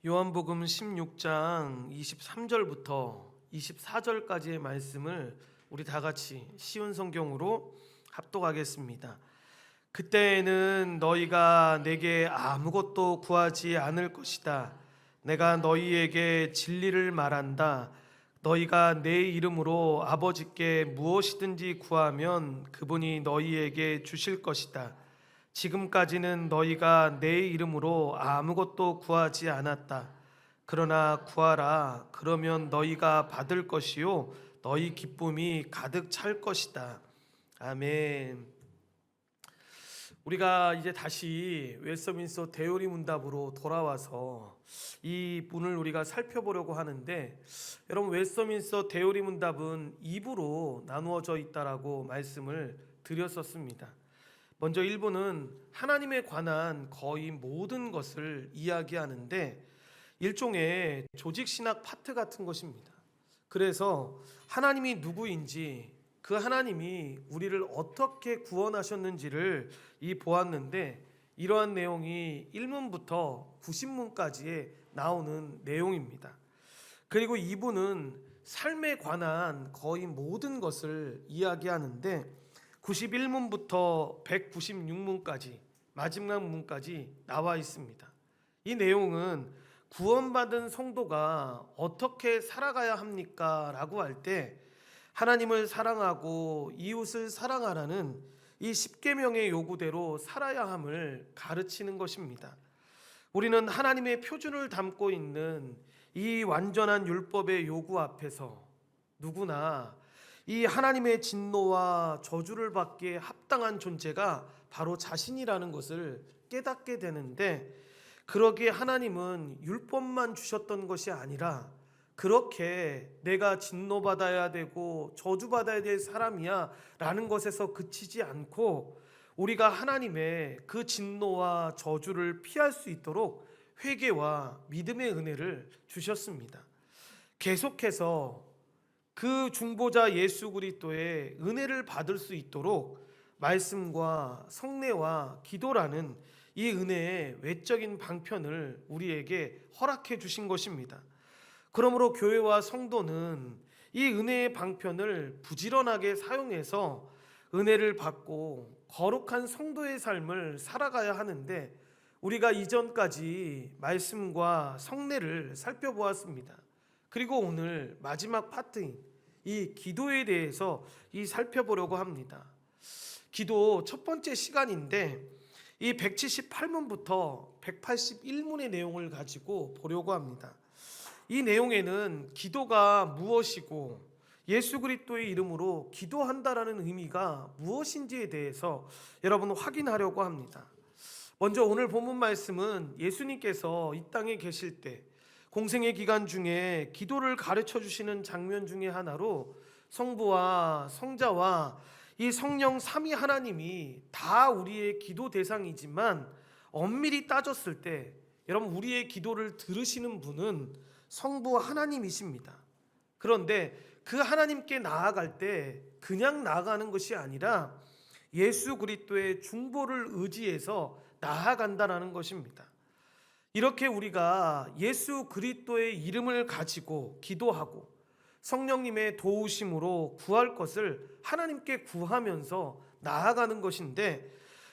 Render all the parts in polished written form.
요한복음 16장 23절부터 24절까지의 말씀을 우리 다 같이 쉬운 성경으로 합독하겠습니다. 그때에는 너희가 내게 아무것도 구하지 않을 것이다. 내가 너희에게 진리를 말한다. 너희가 내 이름으로 아버지께 무엇이든지 구하면 그분이 너희에게 주실 것이다. 지금까지는 너희가 내 이름으로 아무것도 구하지 않았다. 그러나 구하라. 그러면 너희가 받을 것이요 너희 기쁨이 가득 찰 것이다. 아멘. 우리가 이제 다시 웨스트민스터 대요리 문답으로 돌아와서 이 문을 우리가 살펴보려고 하는데, 여러분 웨스트민스터 대요리 문답은 2부로 나누어져 있다라고 말씀을 드렸었습니다. 먼저 1부는 하나님에 관한 거의 모든 것을 이야기하는데 일종의 조직신학 파트 같은 것입니다. 그래서 하나님이 누구인지, 그 하나님이 우리를 어떻게 구원하셨는지를 보았는데, 이러한 내용이 1문부터 90문까지에 나오는 내용입니다. 그리고 2부는 삶에 관한 거의 모든 것을 이야기하는데 91문부터 196문까지 마지막 문까지 나와 있습니다. 이 내용은 구원받은 성도가 어떻게 살아가야 합니까? 라고 할 때 하나님을 사랑하고 이웃을 사랑하라는 이 10계명의 요구대로 살아야 함을 가르치는 것입니다. 우리는 하나님의 표준을 담고 있는 이 완전한 율법의 요구 앞에서 누구나 이 하나님의 진노와 저주를 받기에 합당한 존재가 바로 자신이라는 것을 깨닫게 되는데, 그러기에 하나님은 율법만 주셨던 것이 아니라 그렇게 내가 진노받아야 되고 저주받아야 될 사람이야 라는 것에서 그치지 않고 우리가 하나님의 그 진노와 저주를 피할 수 있도록 회개와 믿음의 은혜를 주셨습니다. 계속해서 그 중보자 예수 그리스도의 은혜를 받을 수 있도록 말씀과 성례와 기도라는 이 은혜의 외적인 방편을 우리에게 허락해 주신 것입니다. 그러므로 교회와 성도는 이 은혜의 방편을 부지런하게 사용해서 은혜를 받고 거룩한 성도의 삶을 살아가야 하는데, 우리가 이전까지 말씀과 성례를 살펴보았습니다. 그리고 오늘 마지막 파트인 이 기도에 대해서 살펴보려고 합니다. 기도 첫 번째 시간인데 이 178문부터 181문의 내용을 가지고 보려고 합니다. 이 내용에는 기도가 무엇이고 예수 그리스도의 이름으로 기도한다라는 의미가 무엇인지에 대해서 여러분 확인하려고 합니다. 먼저 오늘 본문 말씀은 예수님께서 이 땅에 계실 때 공생의 기간 중에 기도를 가르쳐 주시는 장면 중에 하나로 성부와 성자와 이 성령 삼위 하나님이 다 우리의 기도 대상이지만 엄밀히 따졌을 때 여러분 우리의 기도를 들으시는 분은 성부 하나님이십니다. 그런데 그 하나님께 나아갈 때 그냥 나아가는 것이 아니라 예수 그리스도의 중보를 의지해서 나아간다라는 것입니다. 이렇게 우리가 예수 그리스도의 이름을 가지고 기도하고 성령님의 도우심으로 구할 것을 하나님께 구하면서 나아가는 것인데,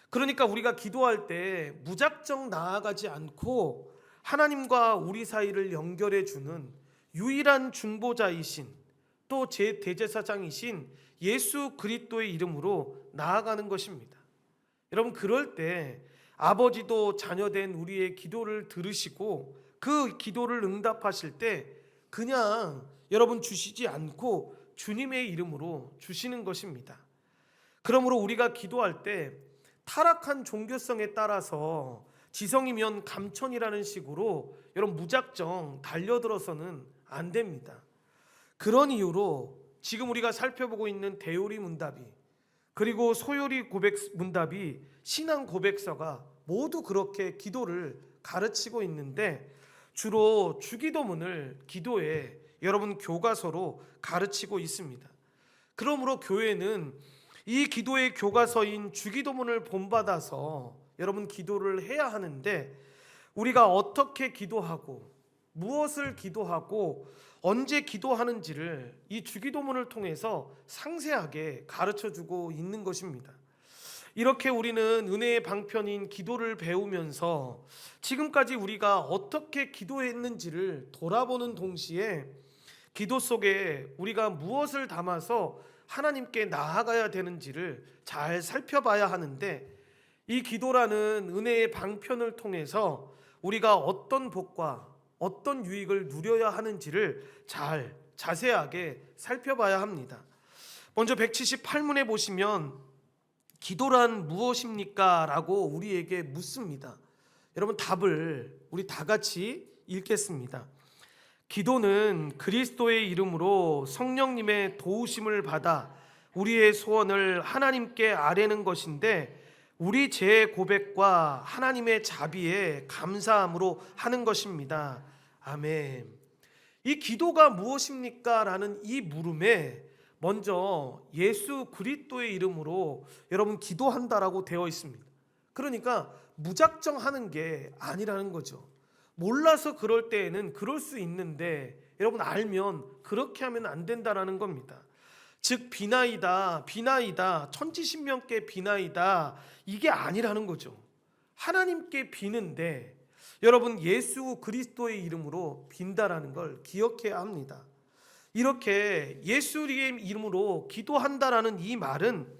그러니까 우리가 기도할 때 무작정 나아가지 않고 하나님과 우리 사이를 연결해 주는 유일한 중보자이신 또 제 대제사장이신 예수 그리스도의 이름으로 나아가는 것입니다. 여러분 그럴 때 아버지도 자녀된 우리의 기도를 들으시고 그 기도를 응답하실 때 그냥 여러분 주시지 않고 주님의 이름으로 주시는 것입니다. 그러므로 우리가 기도할 때 타락한 종교성에 따라서 지성이면 감천이라는 식으로 여러분 무작정 달려들어서는 안 됩니다. 그런 이유로 지금 우리가 살펴보고 있는 대요리 문답이 그리고 소요리 고백 문답이 신앙 고백서가 모두 그렇게 기도를 가르치고 있는데, 주로 주기도문을 기도에 여러분 교과서로 가르치고 있습니다. 그러므로 교회는 이 기도의 교과서인 주기도문을 본받아서 여러분 기도를 해야 하는데, 우리가 어떻게 기도하고 무엇을 기도하고 언제 기도하는지를 이 주기도문을 통해서 상세하게 가르쳐주고 있는 것입니다. 이렇게 우리는 은혜의 방편인 기도를 배우면서 지금까지 우리가 어떻게 기도했는지를 돌아보는 동시에 기도 속에 우리가 무엇을 담아서 하나님께 나아가야 되는지를 잘 살펴봐야 하는데, 이 기도라는 은혜의 방편을 통해서 우리가 어떤 복과 어떤 유익을 누려야 하는지를 잘 자세하게 살펴봐야 합니다. 먼저 178문에 보시면 기도란 무엇입니까? 라고 우리에게 묻습니다. 여러분, 답을 우리 다 같이 읽겠습니다. 기도는 그리스도의 이름으로 성령님의 도우심을 받아 우리의 소원을 하나님께 아뢰는 것인데, 우리 죄 고백과 하나님의 자비에 감사함으로 하는 것입니다. 아멘. 이 기도가 무엇입니까? 라는 이 물음에 먼저 예수 그리스도의 이름으로 여러분 기도한다라고 되어 있습니다. 그러니까 무작정 하는 게 아니라는 거죠. 몰라서 그럴 때에는 그럴 수 있는데, 여러분 알면 그렇게 하면 안 된다라는 겁니다. 즉 비나이다 천지신명께 비나이다, 이게 아니라는 거죠. 하나님께 비는데 여러분 예수 그리스도의 이름으로 빈다라는 걸 기억해야 합니다. 이렇게 예수의 이름으로 기도한다라는 이 말은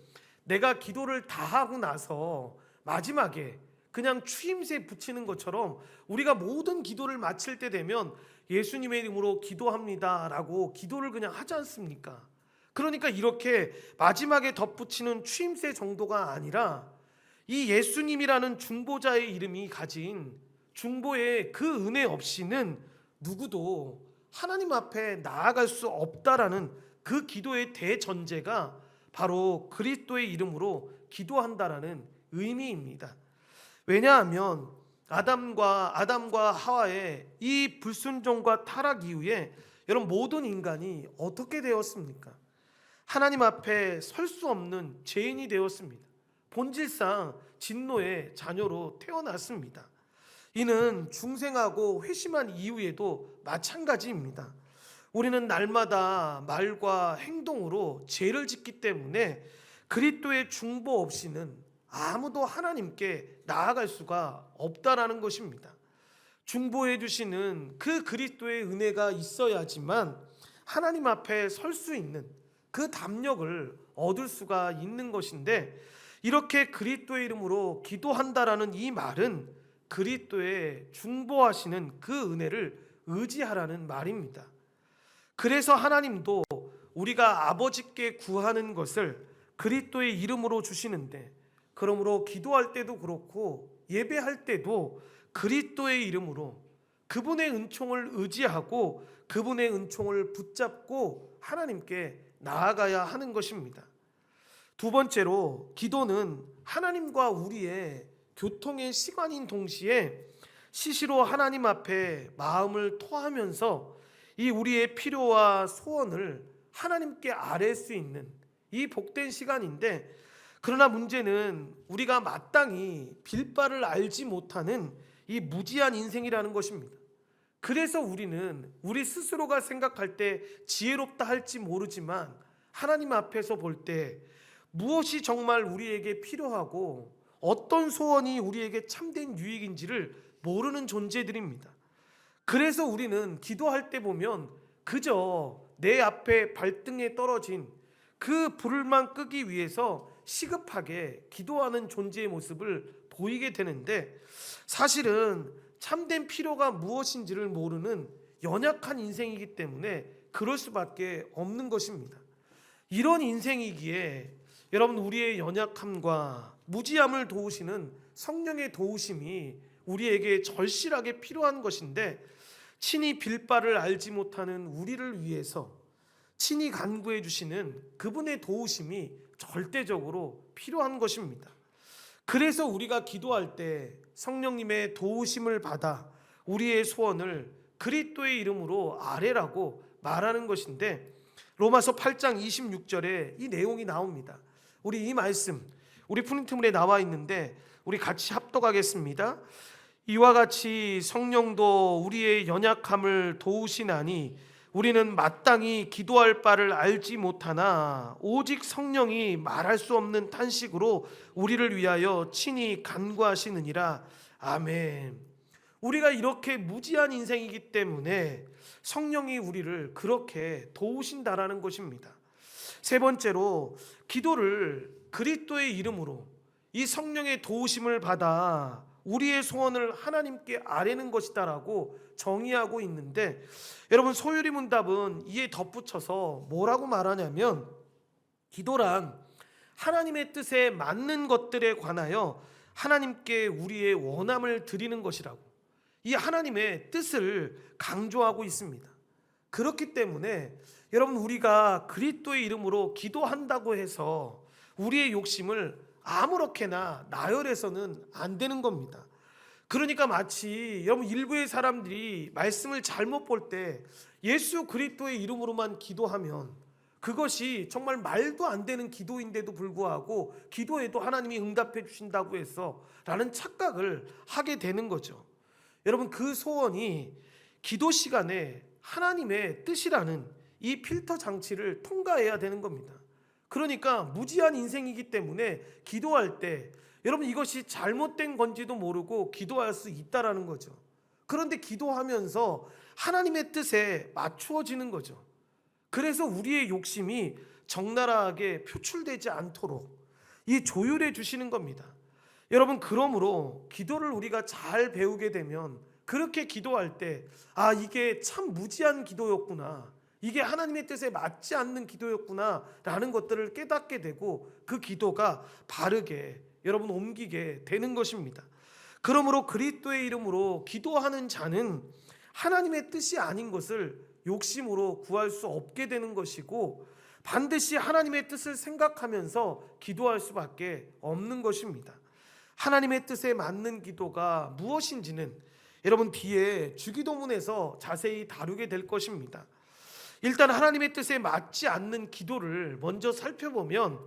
내가 기도를 다 하고 나서 마지막에 그냥 추임새 붙이는 것처럼 우리가 모든 기도를 마칠 때 되면 예수님의 이름으로 기도합니다 라고 기도를 그냥 하지 않습니까? 그러니까 이렇게 마지막에 덧붙이는 추임새 정도가 아니라 이 예수님이라는 중보자의 이름이 가진 중보의 그 은혜 없이는 누구도 하나님 앞에 나아갈 수 없다라는 그 기도의 대전제가 바로 그리스도의 이름으로 기도한다라는 의미입니다. 왜냐하면 아담과 하와의 이 불순종과 타락 이후에 여러분 모든 인간이 어떻게 되었습니까? 하나님 앞에 설 수 없는 죄인이 되었습니다. 본질상 진노의 자녀로 태어났습니다. 이는 중생하고 회심한 이후에도 마찬가지입니다. 우리는 날마다 말과 행동으로 죄를 짓기 때문에 그리스도의 중보 없이는 아무도 하나님께 나아갈 수가 없다라는 것입니다. 중보해 주시는 그 그리스도의 은혜가 있어야지만 하나님 앞에 설 수 있는 그 담력을 얻을 수가 있는 것인데, 이렇게 그리스도의 이름으로 기도한다라는 이 말은 그리스도의 중보하시는 그 은혜를 의지하라는 말입니다. 그래서 하나님도 우리가 아버지께 구하는 것을 그리스도의 이름으로 주시는데, 그러므로 기도할 때도 그렇고 예배할 때도 그리스도의 이름으로 그분의 은총을 의지하고 그분의 은총을 붙잡고 하나님께 나아가야 하는 것입니다. 두 번째로, 기도는 하나님과 우리의 교통의 시간인 동시에 시시로 하나님 앞에 마음을 토하면서 이 우리의 필요와 소원을 하나님께 아뢰 수 있는 이 복된 시간인데, 그러나 문제는 우리가 마땅히 빌 바를 알지 못하는 이 무지한 인생이라는 것입니다. 그래서 우리는 우리 스스로가 생각할 때 지혜롭다 할지 모르지만 하나님 앞에서 볼 때 무엇이 정말 우리에게 필요하고 어떤 소원이 우리에게 참된 유익인지를 모르는 존재들입니다. 그래서 우리는 기도할 때 보면 그저 내 앞에 발등에 떨어진 그 불을만 끄기 위해서 시급하게 기도하는 존재의 모습을 보이게 되는데, 사실은 참된 필요가 무엇인지를 모르는 연약한 인생이기 때문에 그럴 수밖에 없는 것입니다. 이런 인생이기에 여러분, 우리의 연약함과 무지함을 도우시는 성령의 도우심이 우리에게 절실하게 필요한 것인데, 친히 빌 바를 알지 못하는 우리를 위해서 친히 간구해 주시는 그분의 도우심이 절대적으로 필요한 것입니다. 그래서 우리가 기도할 때 성령님의 도우심을 받아 우리의 소원을 그리스도의 이름으로 아뢰라고 말하는 것인데, 로마서 8장 26절에 이 내용이 나옵니다. 우리 이 말씀 우리 프린트물에 나와 있는데 우리 같이 합독하겠습니다. 이와 같이 성령도 우리의 연약함을 도우시나니 우리는 마땅히 기도할 바를 알지 못하나 오직 성령이 말할 수 없는 탄식으로 우리를 위하여 친히 간구하시느니라. 아멘. 우리가 이렇게 무지한 인생이기 때문에 성령이 우리를 그렇게 도우신다라는 것입니다. 세 번째로, 기도를 그리스도의 이름으로 이 성령의 도우심을 받아 우리의 소원을 하나님께 아뢰는 것이다라고 정의하고 있는데, 여러분 소유리 문답은 이에 덧붙여서 뭐라고 말하냐면, 기도란 하나님의 뜻에 맞는 것들에 관하여 하나님께 우리의 원함을 드리는 것이라고, 이 하나님의 뜻을 강조하고 있습니다. 그렇기 때문에 여러분, 우리가 그리스도의 이름으로 기도한다고 해서 우리의 욕심을 아무렇게나 나열해서는 안 되는 겁니다. 그러니까 마치 여러분, 일부의 사람들이 말씀을 잘못 볼 때 예수 그리스도의 이름으로만 기도하면 그것이 정말 말도 안 되는 기도인데도 불구하고 기도에도 하나님이 응답해 주신다고 해서 라는 착각을 하게 되는 거죠. 여러분, 그 소원이 기도 시간에 하나님의 뜻이라는 이 필터 장치를 통과해야 되는 겁니다. 그러니까 무지한 인생이기 때문에 기도할 때 여러분, 이것이 잘못된 건지도 모르고 기도할 수 있다라는 거죠. 그런데 기도하면서 하나님의 뜻에 맞추어지는 거죠. 그래서 우리의 욕심이 적나라하게 표출되지 않도록 이 조율해 주시는 겁니다. 여러분, 그러므로 기도를 우리가 잘 배우게 되면 그렇게 기도할 때, 아, 이게 참 무지한 기도였구나, 이게 하나님의 뜻에 맞지 않는 기도였구나 라는 것들을 깨닫게 되고 그 기도가 바르게 여러분 옮기게 되는 것입니다. 그러므로 그리스도의 이름으로 기도하는 자는 하나님의 뜻이 아닌 것을 욕심으로 구할 수 없게 되는 것이고, 반드시 하나님의 뜻을 생각하면서 기도할 수밖에 없는 것입니다. 하나님의 뜻에 맞는 기도가 무엇인지는 여러분 뒤에 주기도문에서 자세히 다루게 될 것입니다. 일단 하나님의 뜻에 맞지 않는 기도를 먼저 살펴보면,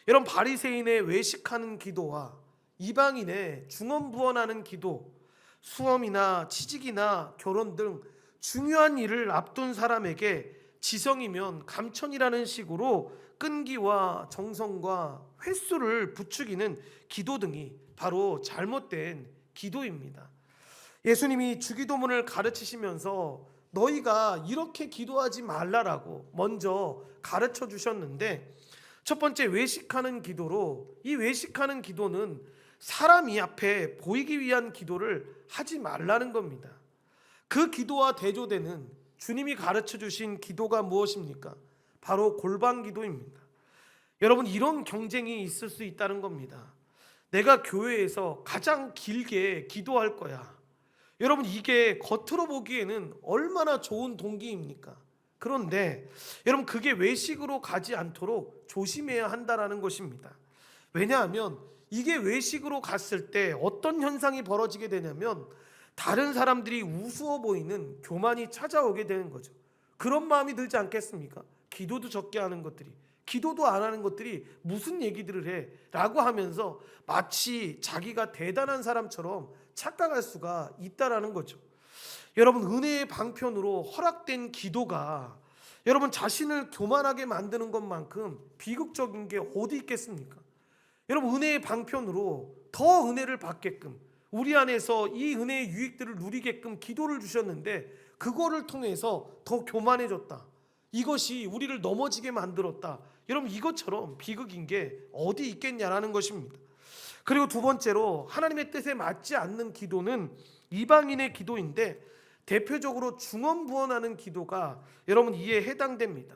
여러분 바리새인의 외식하는 기도와 이방인의 중언부언하는 기도, 수험이나 취직이나 결혼 등 중요한 일을 앞둔 사람에게 지성이면 감천이라는 식으로 끈기와 정성과 횟수를 부추기는 기도 등이 바로 잘못된 기도입니다. 예수님이 주기도문을 가르치시면서 너희가 이렇게 기도하지 말라라고 먼저 가르쳐 주셨는데, 첫 번째 외식하는 기도로, 이 외식하는 기도는 사람이 앞에 보이기 위한 기도를 하지 말라는 겁니다. 그 기도와 대조되는 주님이 가르쳐 주신 기도가 무엇입니까? 바로 골방 기도입니다. 여러분, 이런 경쟁이 있을 수 있다는 겁니다. 내가 교회에서 가장 길게 기도할 거야. 여러분, 이게 겉으로 보기에는 얼마나 좋은 동기입니까? 그런데 여러분, 그게 외식으로 가지 않도록 조심해야 한다는 것입니다. 왜냐하면 이게 외식으로 갔을 때 어떤 현상이 벌어지게 되냐면, 다른 사람들이 우스워 보이는 교만이 찾아오게 되는 거죠. 그런 마음이 들지 않겠습니까? 기도도 적게 하는 것들이, 기도도 안 하는 것들이 무슨 얘기들을 해? 라고 하면서 마치 자기가 대단한 사람처럼 착각할 수가 있다라는 거죠. 여러분, 은혜의 방편으로 허락된 기도가 여러분 자신을 교만하게 만드는 것만큼 비극적인 게 어디 있겠습니까? 여러분, 은혜의 방편으로 더 은혜를 받게끔, 우리 안에서 이 은혜의 유익들을 누리게끔 기도를 주셨는데 그거를 통해서 더 교만해졌다, 이것이 우리를 넘어지게 만들었다, 여러분 이것처럼 비극인 게 어디 있겠냐라는 것입니다. 그리고 두 번째로, 하나님의 뜻에 맞지 않는 기도는 이방인의 기도인데 대표적으로 중언부언하는 기도가 여러분 이에 해당됩니다.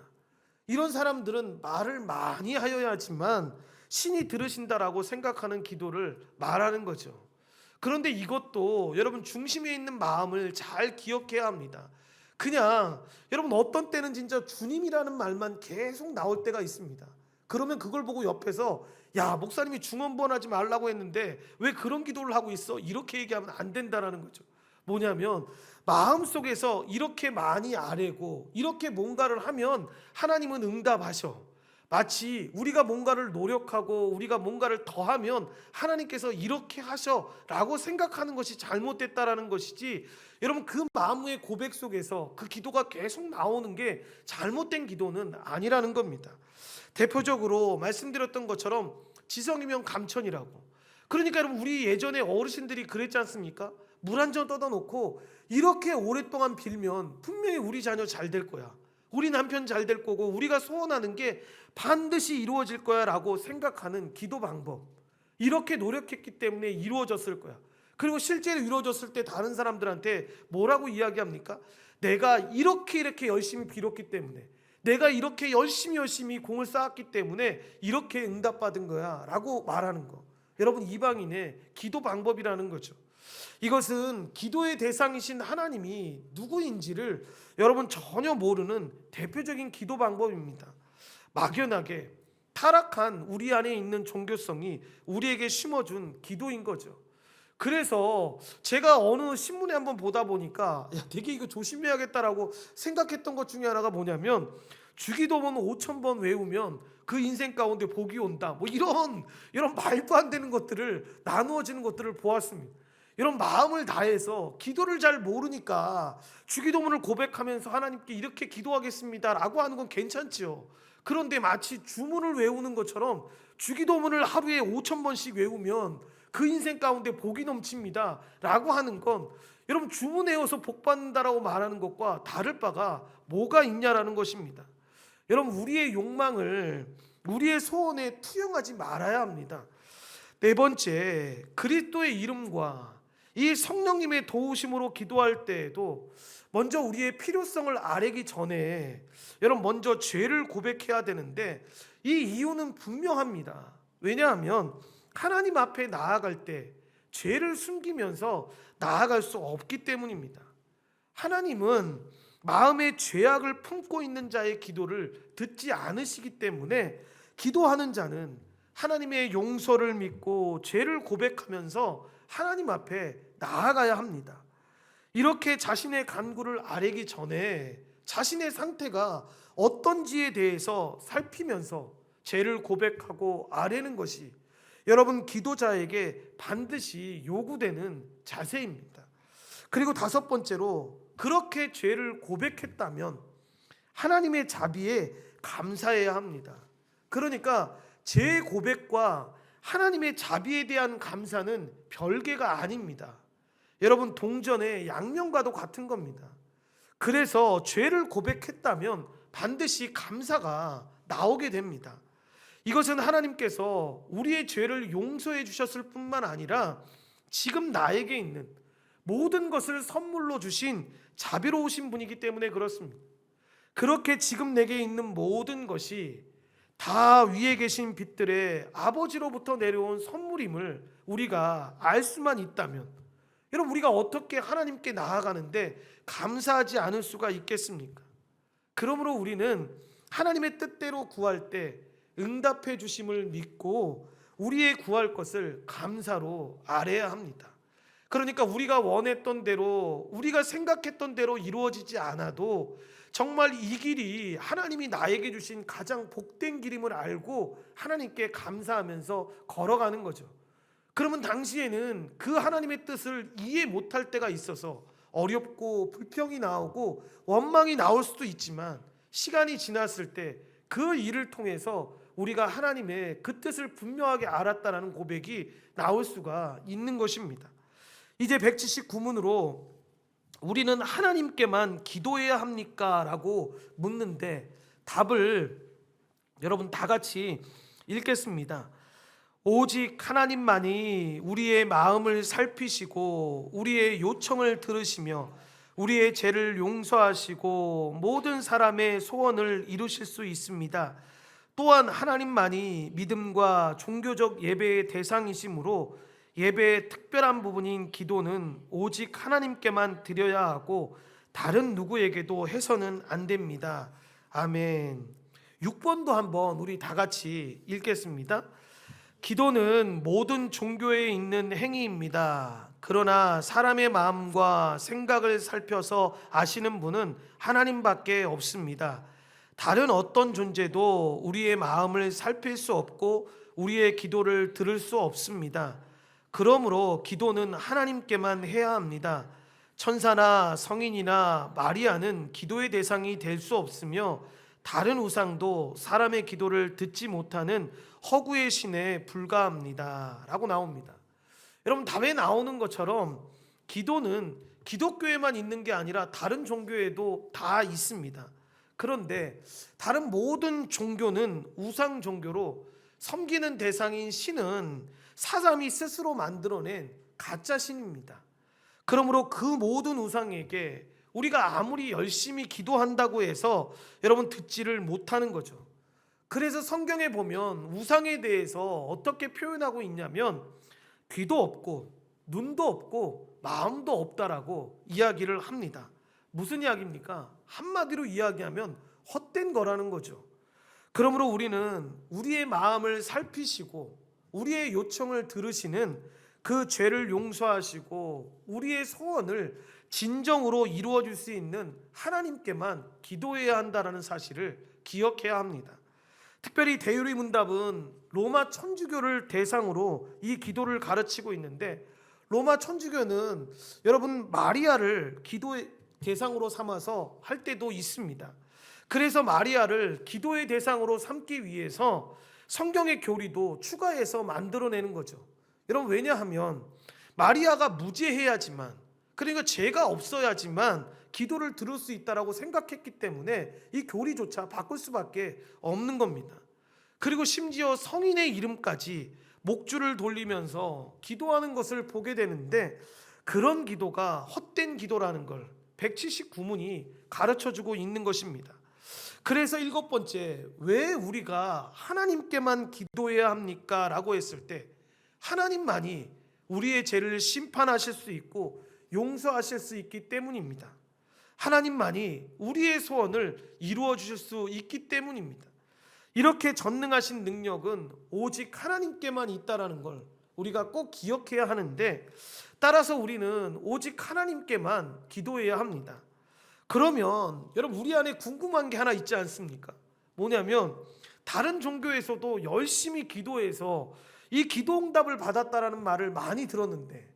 이런 사람들은 말을 많이 하여야지만 신이 들으신다라고 생각하는 기도를 말하는 거죠. 그런데 이것도 여러분 중심에 있는 마음을 잘 기억해야 합니다. 그냥 여러분 어떤 때는 진짜 주님이라는 말만 계속 나올 때가 있습니다. 그러면 그걸 보고 옆에서, 야, 목사님이 중언부언하지 말라고 했는데 왜 그런 기도를 하고 있어? 이렇게 얘기하면 안 된다라는 거죠. 뭐냐면 마음속에서 이렇게 많이 아뢰고 이렇게 뭔가를 하면 하나님은 응답하셔. 마치 우리가 뭔가를 노력하고 우리가 뭔가를 더하면 하나님께서 이렇게 하셔라고 생각하는 것이 잘못됐다라는 것이지, 여러분 그 마음의 고백 속에서 그 기도가 계속 나오는 게 잘못된 기도는 아니라는 겁니다. 대표적으로 말씀드렸던 것처럼 지성이면 감천이라고. 그러니까 여러분 우리 예전에 어르신들이 그랬지 않습니까? 물 한 잔 떠다 놓고 이렇게 오랫동안 빌면 분명히 우리 자녀 잘 될 거야, 우리 남편 잘 될 거고 우리가 소원하는 게 반드시 이루어질 거야 라고 생각하는 기도 방법, 이렇게 노력했기 때문에 이루어졌을 거야. 그리고 실제로 이루어졌을 때 다른 사람들한테 뭐라고 이야기합니까? 내가 이렇게 열심히 빌었기 때문에, 내가 이렇게 열심히 공을 쌓았기 때문에 이렇게 응답받은 거야 라고 말하는 거. 여러분 이방인의 기도 방법이라는 거죠. 이것은 기도의 대상이신 하나님이 누구인지를 여러분 전혀 모르는 대표적인 기도 방법입니다. 막연하게 타락한 우리 안에 있는 종교성이 우리에게 심어준 기도인 거죠. 그래서 제가 어느 신문에 한번 보다 보니까 되게 이거 조심해야겠다라고 생각했던 것 중에 하나가 뭐냐면, 주기도문 5,000번 외우면 그 인생 가운데 복이 온다, 뭐 이런 말도 안 되는 것들을 나누어지는 것들을 보았습니다. 이런 마음을 다해서 기도를 잘 모르니까 주기도문을 고백하면서 하나님께 이렇게 기도하겠습니다 라고 하는 건 괜찮지요. 그런데 마치 주문을 외우는 것처럼 주기도문을 하루에 5,000번씩 외우면 그 인생 가운데 복이 넘칩니다 라고 하는 건, 여러분 주문 외워서 복 받는다라고 말하는 것과 다를 바가 뭐가 있냐라는 것입니다. 여러분 우리의 욕망을 우리의 소원에 투영하지 말아야 합니다. 네 번째, 그리스도의 이름과 이 성령님의 도우심으로 기도할 때에도 먼저 우리의 필요성을 아뢰기 전에 여러분 먼저 죄를 고백해야 되는데, 이 이유는 분명합니다. 왜냐하면 하나님 앞에 나아갈 때 죄를 숨기면서 나아갈 수 없기 때문입니다. 하나님은 마음의 죄악을 품고 있는 자의 기도를 듣지 않으시기 때문에 기도하는 자는 하나님의 용서를 믿고 죄를 고백하면서 하나님 앞에 나아가야 합니다. 이렇게 자신의 간구를 아뢰기 전에 자신의 상태가 어떤지에 대해서 살피면서 죄를 고백하고 아뢰는 것이 여러분 기도자에게 반드시 요구되는 자세입니다. 그리고 다섯 번째로, 그렇게 죄를 고백했다면 하나님의 자비에 감사해야 합니다. 그러니까 제 고백과 하나님의 자비에 대한 감사는 별개가 아닙니다. 여러분 동전의 양면과도 같은 겁니다. 그래서 죄를 고백했다면 반드시 감사가 나오게 됩니다. 이것은 하나님께서 우리의 죄를 용서해 주셨을 뿐만 아니라 지금 나에게 있는 모든 것을 선물로 주신 자비로우신 분이기 때문에 그렇습니다. 그렇게 지금 내게 있는 모든 것이 다 위에 계신 빛들의 아버지로부터 내려온 선물임을 우리가 알 수만 있다면, 여러분 우리가 어떻게 하나님께 나아가는데 감사하지 않을 수가 있겠습니까? 그러므로 우리는 하나님의 뜻대로 구할 때 응답해 주심을 믿고 우리의 구할 것을 감사로 아뢰야 합니다. 그러니까 우리가 원했던 대로, 우리가 생각했던 대로 이루어지지 않아도 정말 이 길이 하나님이 나에게 주신 가장 복된 길임을 알고 하나님께 감사하면서 걸어가는 거죠. 그러면 당시에는 그 하나님의 뜻을 이해 못할 때가 있어서 어렵고 불평이 나오고 원망이 나올 수도 있지만, 시간이 지났을 때 그 일을 통해서 우리가 하나님의 그 뜻을 분명하게 알았다는 고백이 나올 수가 있는 것입니다. 이제 179문으로 우리는 하나님께만 기도해야 합니까? 라고 묻는데 답을 여러분 다 같이 읽겠습니다. 오직 하나님만이 우리의 마음을 살피시고 우리의 요청을 들으시며 우리의 죄를 용서하시고 모든 사람의 소원을 이루실 수 있습니다. 또한 하나님만이 믿음과 종교적 예배의 대상이시므로 예배의 특별한 부분인 기도는 오직 하나님께만 드려야 하고 다른 누구에게도 해서는 안 됩니다. 아멘. 6번도 한번 우리 다 같이 읽겠습니다. 기도는 모든 종교에 있는 행위입니다. 그러나 사람의 마음과 생각을 살펴서 아시는 분은 하나님밖에 없습니다. 다른 어떤 존재도 우리의 마음을 살필 수 없고 우리의 기도를 들을 수 없습니다. 그러므로 기도는 하나님께만 해야 합니다. 천사나 성인이나 마리아는 기도의 대상이 될 수 없으며 다른 우상도 사람의 기도를 듣지 못하는 허구의 신에 불과합니다 라고 나옵니다. 여러분, 답에 나오는 것처럼 기도는 기독교에만 있는 게 아니라 다른 종교에도 다 있습니다. 그런데 다른 모든 종교는 우상 종교로 섬기는 대상인 신은 사람이 스스로 만들어낸 가짜 신입니다. 그러므로 그 모든 우상에게 우리가 아무리 열심히 기도한다고 해서 여러분 듣지를 못하는 거죠. 그래서 성경에 보면 우상에 대해서 어떻게 표현하고 있냐면 귀도 없고 눈도 없고 마음도 없다라고 이야기를 합니다. 무슨 이야기입니까? 한마디로 이야기하면 헛된 거라는 거죠. 그러므로 우리는 우리의 마음을 살피시고 우리의 요청을 들으시는 그 죄를 용서하시고 우리의 소원을 진정으로 이루어 줄 수 있는 하나님께만 기도해야 한다는 사실을 기억해야 합니다. 특별히 대유리 문답은 로마 천주교를 대상으로 이 기도를 가르치고 있는데, 로마 천주교는 여러분 마리아를 기도의 대상으로 삼아서 할 때도 있습니다. 그래서 마리아를 기도의 대상으로 삼기 위해서 성경의 교리도 추가해서 만들어내는 거죠. 여러분, 왜냐하면 마리아가 무죄해야지만, 그러니까 죄가 없어야지만 기도를 들을 수 있다라고 생각했기 때문에 이 교리조차 바꿀 수밖에 없는 겁니다. 그리고 심지어 성인의 이름까지 목줄을 돌리면서 기도하는 것을 보게 되는데, 그런 기도가 헛된 기도라는 걸 179문이 가르쳐주고 있는 것입니다. 그래서 7번째, 왜 우리가 하나님께만 기도해야 합니까? 라고 했을 때 하나님만이 우리의 죄를 심판하실 수 있고 용서하실 수 있기 때문입니다. 하나님만이 우리의 소원을 이루어 주실 수 있기 때문입니다. 이렇게 전능하신 능력은 오직 하나님께만 있다라는 걸 우리가 꼭 기억해야 하는데, 따라서 우리는 오직 하나님께만 기도해야 합니다. 그러면 여러분, 우리 안에 궁금한 게 하나 있지 않습니까? 뭐냐면 다른 종교에서도 열심히 기도해서 이 기도 응답을 받았다라는 말을 많이 들었는데,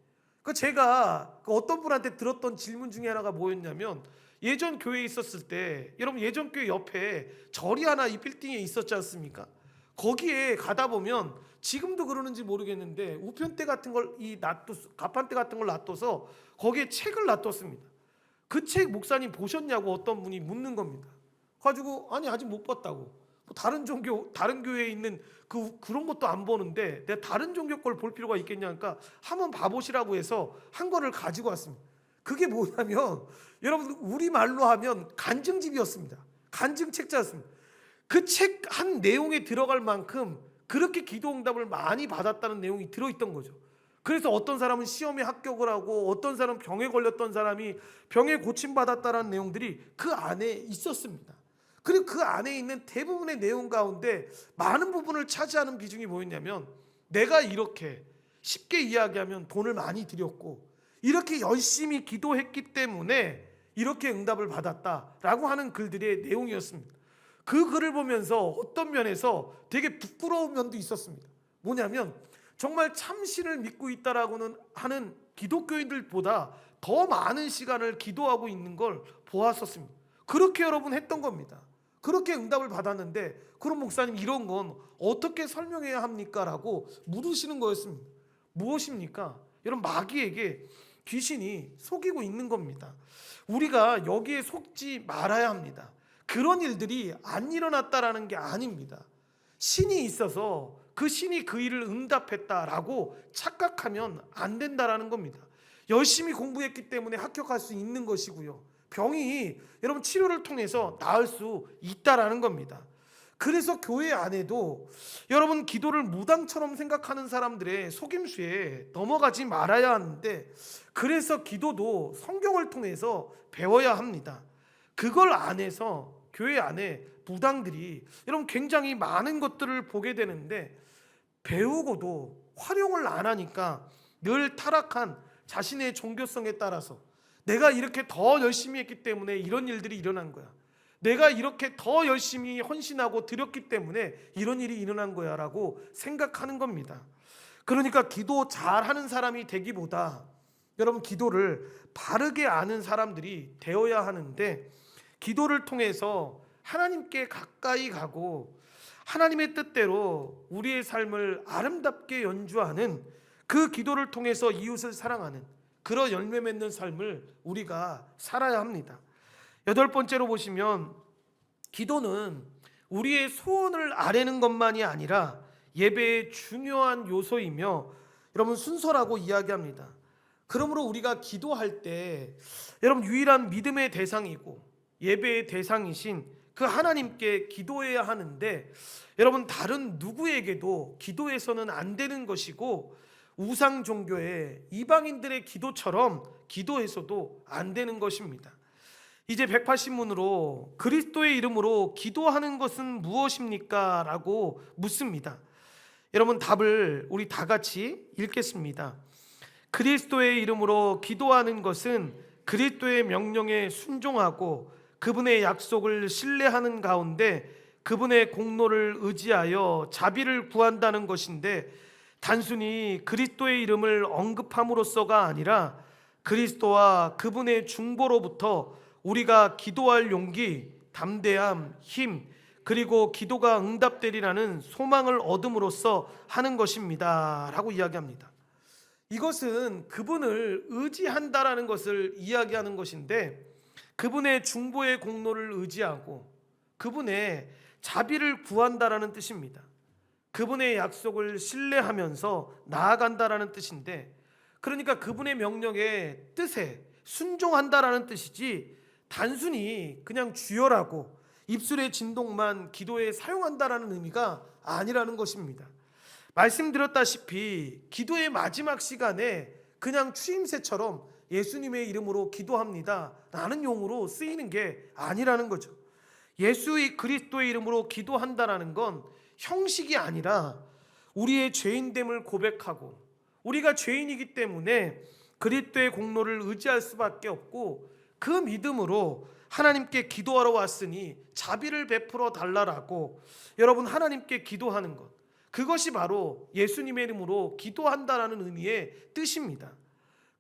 제가 어떤 분한테 들었던 질문 중에 하나가 뭐였냐면, 예전 교회에 있었을 때 여러분 예전 교회 옆에 절이 하나 이 빌딩에 있었지 않습니까? 거기에 가다 보면 지금도 그러는지 모르겠는데 우편대 같은 걸 가판대 같은 걸 놔둬서 거기에 책을 놔뒀습니다. 그 책 목사님 보셨냐고 어떤 분이 묻는 겁니다. 가지고 아니 아직 못 봤다고. 다른 종교 다른 교회에 있는 그런 것도 안 보는데 내가 다른 종교 걸 볼 필요가 있겠냐 하니까 한번 봐보시라고 해서 한 거를 가지고 왔습니다. 그게 뭐냐면 여러분 우리말로 하면 간증집이었습니다. 간증 책자였습니다. 그 책 한 내용에 들어갈 만큼 그렇게 기도 응답을 많이 받았다는 내용이 들어있던 거죠. 그래서 어떤 사람은 시험에 합격을 하고 어떤 사람은 병에 걸렸던 사람이 병에 고침받았다는 내용들이 그 안에 있었습니다. 그리고 그 안에 있는 대부분의 내용 가운데 많은 부분을 차지하는 비중이 뭐였냐면, 내가 이렇게 쉽게 이야기하면 돈을 많이 들였고 이렇게 열심히 기도했기 때문에 이렇게 응답을 받았다라고 하는 글들의 내용이었습니다. 그 글을 보면서 어떤 면에서 되게 부끄러운 면도 있었습니다. 뭐냐면 정말 참신을 믿고 있다라고는 하는 기독교인들보다 더 많은 시간을 기도하고 있는 걸 보았었습니다. 그렇게 여러분 했던 겁니다. 그렇게 응답을 받았는데, 그럼 목사님 이런 건 어떻게 설명해야 합니까? 라고 물으시는 거였습니다. 무엇입니까? 여러분, 마귀에게 귀신이 속이고 있는 겁니다. 우리가 여기에 속지 말아야 합니다. 그런 일들이 안 일어났다라는 게 아닙니다. 신이 있어서 그 신이 그 일을 응답했다라고 착각하면 안 된다라는 겁니다. 열심히 공부했기 때문에 합격할 수 있는 것이고요, 병이 여러분 치료를 통해서 나을 수 있다라는 겁니다. 그래서 교회 안에도 여러분 기도를 무당처럼 생각하는 사람들의 속임수에 넘어가지 말아야 하는데, 그래서 기도도 성경을 통해서 배워야 합니다. 그걸 안에서 교회 안에 무당들이 여러분 굉장히 많은 것들을 보게 되는데, 배우고도 활용을 안 하니까 늘 타락한 자신의 종교성에 따라서 내가 이렇게 더 열심히 했기 때문에 이런 일들이 일어난 거야, 내가 이렇게 더 열심히 헌신하고 드렸기 때문에 이런 일이 일어난 거야 라고 생각하는 겁니다. 그러니까 기도 잘하는 사람이 되기보다 여러분 기도를 바르게 아는 사람들이 되어야 하는데, 기도를 통해서 하나님께 가까이 가고 하나님의 뜻대로 우리의 삶을 아름답게 연주하는, 그 기도를 통해서 이웃을 사랑하는 그런 열매 맺는 삶을 우리가 살아야 합니다. 8번째로 보시면, 기도는 우리의 소원을 아뢰는 것만이 아니라 예배의 중요한 요소이며 여러분 순서라고 이야기합니다. 그러므로 우리가 기도할 때 여러분 유일한 믿음의 대상이고 예배의 대상이신 그 하나님께 기도해야 하는데, 여러분 다른 누구에게도 기도해서는 안 되는 것이고, 우상 종교의 이방인들의 기도처럼 기도해서도 안 되는 것입니다. 이제 180문으로 그리스도의 이름으로 기도하는 것은 무엇입니까? 라고 묻습니다. 여러분 답을 우리 다 같이 읽겠습니다. 그리스도의 이름으로 기도하는 것은 그리스도의 명령에 순종하고 그분의 약속을 신뢰하는 가운데 그분의 공로를 의지하여 자비를 구한다는 것인데, 단순히 그리스도의 이름을 언급함으로써가 아니라 그리스도와 그분의 중보로부터 우리가 기도할 용기, 담대함, 힘, 그리고 기도가 응답되리라는 소망을 얻음으로써 하는 것입니다 라고 이야기합니다. 이것은 그분을 의지한다라는 것을 이야기하는 것인데, 그분의 중보의 공로를 의지하고 그분의 자비를 구한다라는 뜻입니다. 그분의 약속을 신뢰하면서 나아간다라는 뜻인데, 그러니까 그분의 명령의 뜻에 순종한다라는 뜻이지, 단순히 그냥 주여라고 입술의 진동만 기도에 사용한다라는 의미가 아니라는 것입니다. 말씀드렸다시피 기도의 마지막 시간에 그냥 추임새처럼 예수님의 이름으로 기도합니다 라는 용어로 쓰이는 게 아니라는 거죠. 예수의 그리스도의 이름으로 기도한다라는 건 형식이 아니라 우리의 죄인됨을 고백하고, 우리가 죄인이기 때문에 그리스도의 공로를 의지할 수밖에 없고, 그 믿음으로 하나님께 기도하러 왔으니 자비를 베풀어 달라라고 여러분 하나님께 기도하는 것, 그것이 바로 예수님의 이름으로 기도한다라는 의미의 뜻입니다.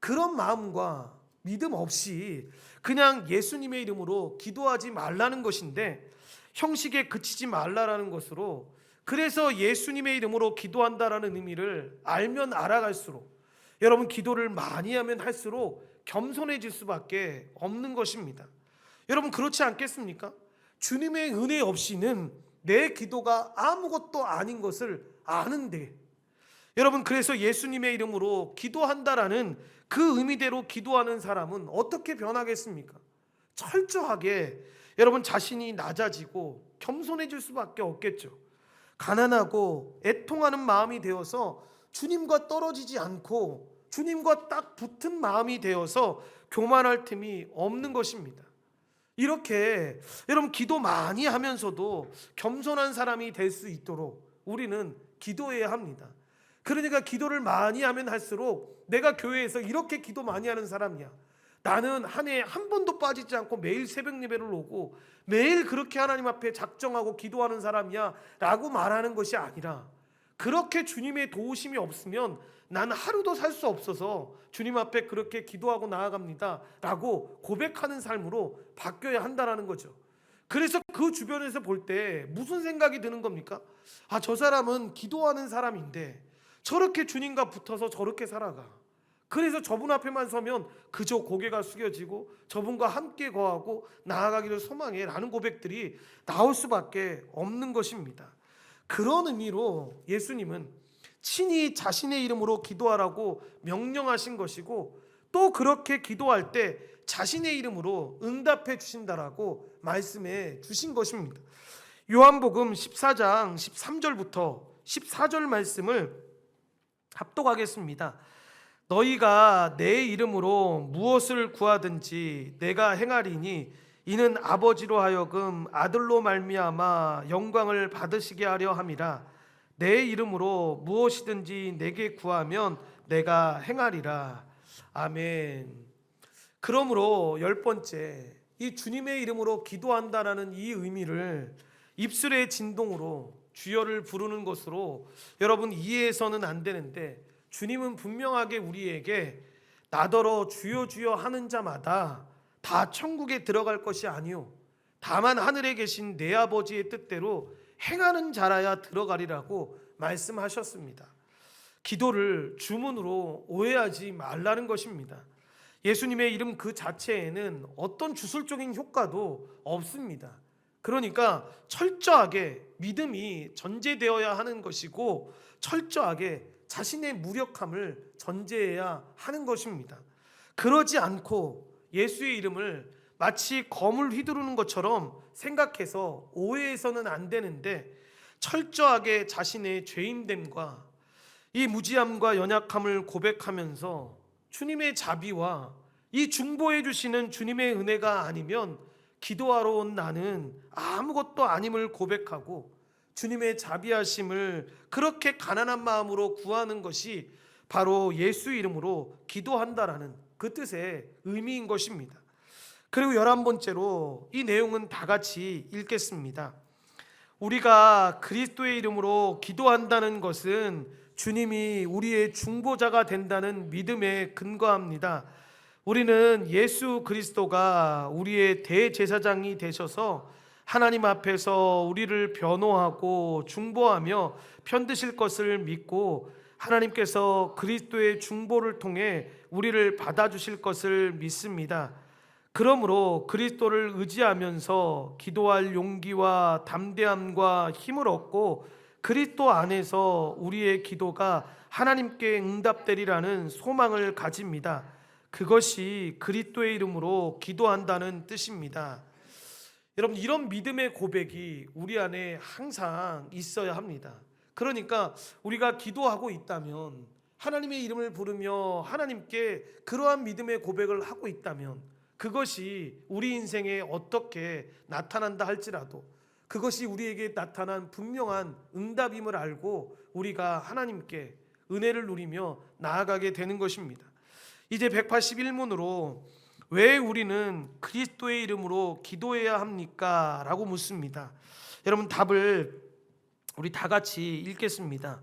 그런 마음과 믿음 없이 그냥 예수님의 이름으로 기도하지 말라는 것인데, 형식에 그치지 말라라는 것으로, 그래서 예수님의 이름으로 기도한다라는 의미를 알면 알아갈수록 여러분 기도를 많이 하면 할수록 겸손해질 수밖에 없는 것입니다. 여러분 그렇지 않겠습니까? 주님의 은혜 없이는 내 기도가 아무것도 아닌 것을 아는데, 여러분 그래서 예수님의 이름으로 기도한다라는 그 의미대로 기도하는 사람은 어떻게 변하겠습니까? 철저하게 여러분 자신이 낮아지고 겸손해질 수밖에 없겠죠. 가난하고 애통하는 마음이 되어서 주님과 떨어지지 않고 주님과 딱 붙은 마음이 되어서 교만할 틈이 없는 것입니다. 이렇게 여러분 기도 많이 하면서도 겸손한 사람이 될 수 있도록 우리는 기도해야 합니다. 그러니까 기도를 많이 하면 할수록 내가 교회에서 이렇게 기도 많이 하는 사람이야, 나는 한 해에 한 번도 빠지지 않고 매일 새벽 예배를 오고 매일 그렇게 하나님 앞에 작정하고 기도하는 사람이야 라고 말하는 것이 아니라, 그렇게 주님의 도우심이 없으면 나는 하루도 살 수 없어서 주님 앞에 그렇게 기도하고 나아갑니다 라고 고백하는 삶으로 바뀌어야 한다는 거죠. 그래서 그 주변에서 볼 때 무슨 생각이 드는 겁니까? 아, 저 사람은 기도하는 사람인데 저렇게 주님과 붙어서 저렇게 살아가. 그래서 저분 앞에만 서면 그저 고개가 숙여지고 저분과 함께 거하고 나아가기를 소망해 라는 고백들이 나올 수밖에 없는 것입니다. 그런 의미로 예수님은 친히 자신의 이름으로 기도하라고 명령하신 것이고, 또 그렇게 기도할 때 자신의 이름으로 응답해 주신다라고 말씀해 주신 것입니다. 요한복음 14장 13절부터 14절 말씀을 합독하겠습니다. 너희가 내 이름으로 무엇을 구하든지 내가 행하리니 이는 아버지로 하여금 아들로 말미암아 영광을 받으시게 하려 함이라. 내 이름으로 무엇이든지 내게 구하면 내가 행하리라. 아멘. 그러므로 10번째, 이 주님의 이름으로 기도한다라는 이 의미를 입술의 진동으로 주여를 부르는 것으로 여러분 이해해서는 안 되는데, 주님은 분명하게 우리에게 나더러 주여 주여 하는 자마다 다 천국에 들어갈 것이 아니요 다만 하늘에 계신 내 아버지의 뜻대로 행하는 자라야 들어가리라고 말씀하셨습니다. 기도를 주문으로 오해하지 말라는 것입니다. 예수님의 이름 그 자체에는 어떤 주술적인 효과도 없습니다. 그러니까 철저하게 믿음이 전제되어야 하는 것이고, 철저하게 자신의 무력함을 전제해야 하는 것입니다. 그러지 않고 예수의 이름을 마치 검을 휘두르는 것처럼 생각해서 오해해서는 안 되는데, 철저하게 자신의 죄인됨과 이 무지함과 연약함을 고백하면서 주님의 자비와 이 중보해 주시는 주님의 은혜가 아니면 기도하러 온 나는 아무것도 아님을 고백하고, 주님의 자비하심을 그렇게 가난한 마음으로 구하는 것이 바로 예수 이름으로 기도한다라는 그 뜻의 의미인 것입니다. 그리고 11번째로 이 내용은 다 같이 읽겠습니다. 우리가 그리스도의 이름으로 기도한다는 것은 주님이 우리의 중보자가 된다는 믿음에 근거합니다. 우리는 예수 그리스도가 우리의 대제사장이 되셔서 하나님 앞에서 우리를 변호하고 중보하며 편드실 것을 믿고, 하나님께서 그리스도의 중보를 통해 우리를 받아주실 것을 믿습니다. 그러므로 그리스도를 의지하면서 기도할 용기와 담대함과 힘을 얻고, 그리스도 안에서 우리의 기도가 하나님께 응답되리라는 소망을 가집니다. 그것이 그리스도의 이름으로 기도한다는 뜻입니다. 여러분, 이런 믿음의 고백이 우리 안에 항상 있어야 합니다. 그러니까 우리가 기도하고 있다면, 하나님의 이름을 부르며 하나님께 그러한 믿음의 고백을 하고 있다면, 그것이 우리 인생에 어떻게 나타난다 할지라도 그것이 우리에게 나타난 분명한 응답임을 알고 우리가 하나님께 은혜를 누리며 나아가게 되는 것입니다. 이제 181문으로 왜 우리는 그리스도의 이름으로 기도해야 합니까? 라고 묻습니다. 여러분, 답을 우리 다 같이 읽겠습니다.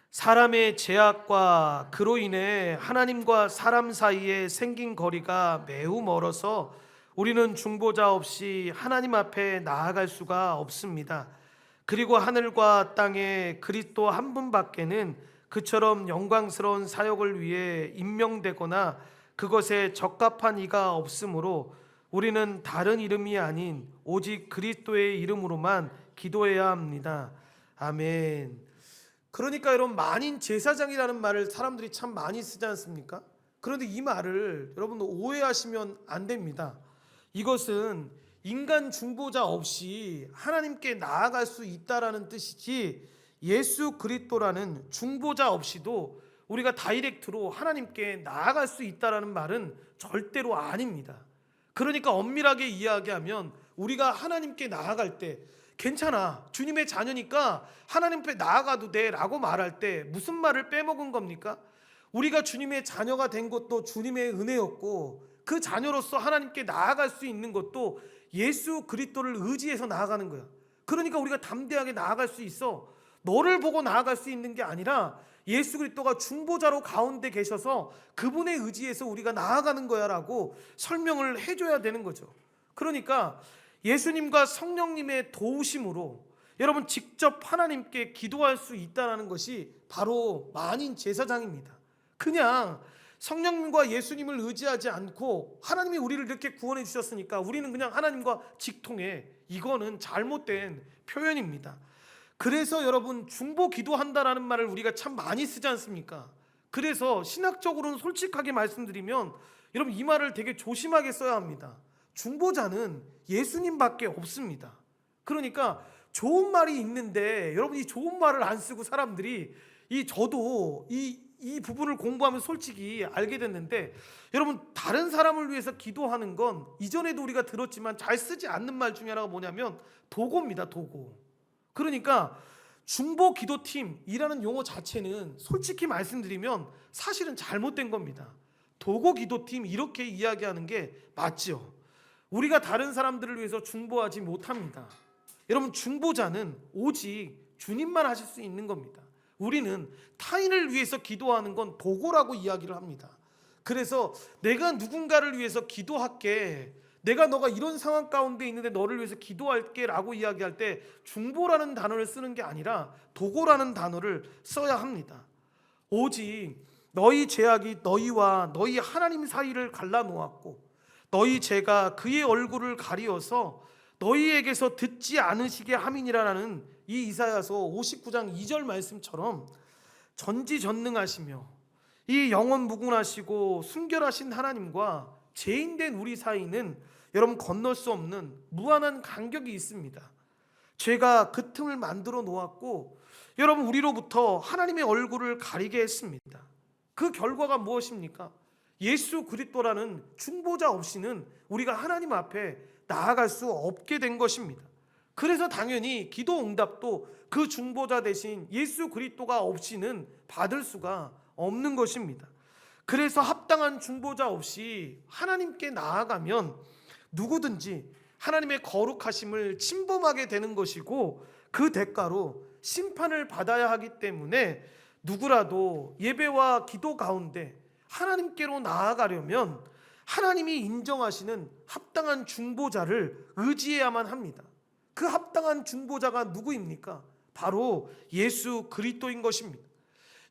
사람의 죄악과 그로 인해 하나님과 사람 사이에 생긴 거리가 매우 멀어서 우리는 중보자 없이 하나님 앞에 나아갈 수가 없습니다. 그리고 하늘과 땅에 그리스도 한 분밖에는 그처럼 영광스러운 사역을 위해 임명되거나 그것에 적합한 이가 없으므로 우리는 다른 이름이 아닌 오직 그리스도의 이름으로만 기도해야 합니다. 아멘. 그러니까 여러분, 만인 제사장이라는 말을 사람들이 참 많이 쓰지 않습니까? 그런데 이 말을 여러분 오해하시면 안 됩니다. 이것은 인간 중보자 없이 하나님께 나아갈 수 있다라는 뜻이지, 예수 그리스도라는 중보자 없이도 우리가 다이렉트로 하나님께 나아갈 수 있다라는 말은 절대로 아닙니다. 그러니까 엄밀하게 이야기하면 우리가 하나님께 나아갈 때 괜찮아, 주님의 자녀니까 하나님 앞에 나아가도 돼 라고 말할 때 무슨 말을 빼먹은 겁니까? 우리가 주님의 자녀가 된 것도 주님의 은혜였고, 그 자녀로서 하나님께 나아갈 수 있는 것도 예수 그리스도를 의지해서 나아가는 거야. 그러니까 우리가 담대하게 나아갈 수 있어. 너를 보고 나아갈 수 있는 게 아니라 예수 그리스도가 중보자로 가운데 계셔서 그분의 의지에서 우리가 나아가는 거야 라고 설명을 해줘야 되는 거죠. 그러니까 예수님과 성령님의 도우심으로 여러분 직접 하나님께 기도할 수 있다는 것이 바로 만인 제사장입니다. 그냥 성령님과 예수님을 의지하지 않고 하나님이 우리를 이렇게 구원해 주셨으니까 우리는 그냥 하나님과 직통해, 이거는 잘못된 표현입니다. 그래서 여러분, 중보 기도한다라는 말을 우리가 참 많이 쓰지 않습니까? 그래서 신학적으로는 솔직하게 말씀드리면 여러분, 이 말을 되게 조심하게 써야 합니다. 중보자는 예수님밖에 없습니다. 그러니까 좋은 말이 있는데 여러분, 이 좋은 말을 안 쓰고 사람들이 저도 이 부분을 공부하면서 솔직히 알게 됐는데, 여러분, 다른 사람을 위해서 기도하는 건 이전에도 우리가 들었지만 잘 쓰지 않는 말 중에 하나가 뭐냐면 도고입니다. 도고. 그러니까 중보 기도팀이라는 용어 자체는 솔직히 말씀드리면 사실은 잘못된 겁니다. 도고 기도팀 이렇게 이야기하는 게 맞죠. 우리가 다른 사람들을 위해서 중보하지 못합니다. 여러분, 중보자는 오직 주님만 하실 수 있는 겁니다. 우리는 타인을 위해서 기도하는 건 도구라고 이야기를 합니다. 그래서 내가 누군가를 위해서 기도할게, 내가 너가 이런 상황 가운데 있는데 너를 위해서 기도할게 라고 이야기할 때 중보라는 단어를 쓰는 게 아니라 도구라는 단어를 써야 합니다. 오직 너희 죄악이 너희와 너희 하나님 사이를 갈라놓았고 너희 죄가 그의 얼굴을 가리어서 너희에게서 듣지 않으시게 함이니라라는 이 이사야서 59장 2절 말씀처럼 전지전능하시며 이 영원 무궁하시고 순결하신 하나님과 죄인된 우리 사이는 여러분 건널 수 없는 무한한 간격이 있습니다. 죄가 그 틈을 만들어 놓았고 여러분 우리로부터 하나님의 얼굴을 가리게 했습니다. 그 결과가 무엇입니까? 예수 그리스도라는 중보자 없이는 우리가 하나님 앞에 나아갈 수 없게 된 것입니다. 그래서 당연히 기도 응답도 그 중보자 대신 예수 그리스도가 없이는 받을 수가 없는 것입니다. 그래서 합당한 중보자 없이 하나님께 나아가면 누구든지 하나님의 거룩하심을 침범하게 되는 것이고 그 대가로 심판을 받아야 하기 때문에 누구라도 예배와 기도 가운데 하나님께로 나아가려면 하나님이 인정하시는 합당한 중보자를 의지해야만 합니다. 그 합당한 중보자가 누구입니까? 바로 예수 그리스도인 것입니다.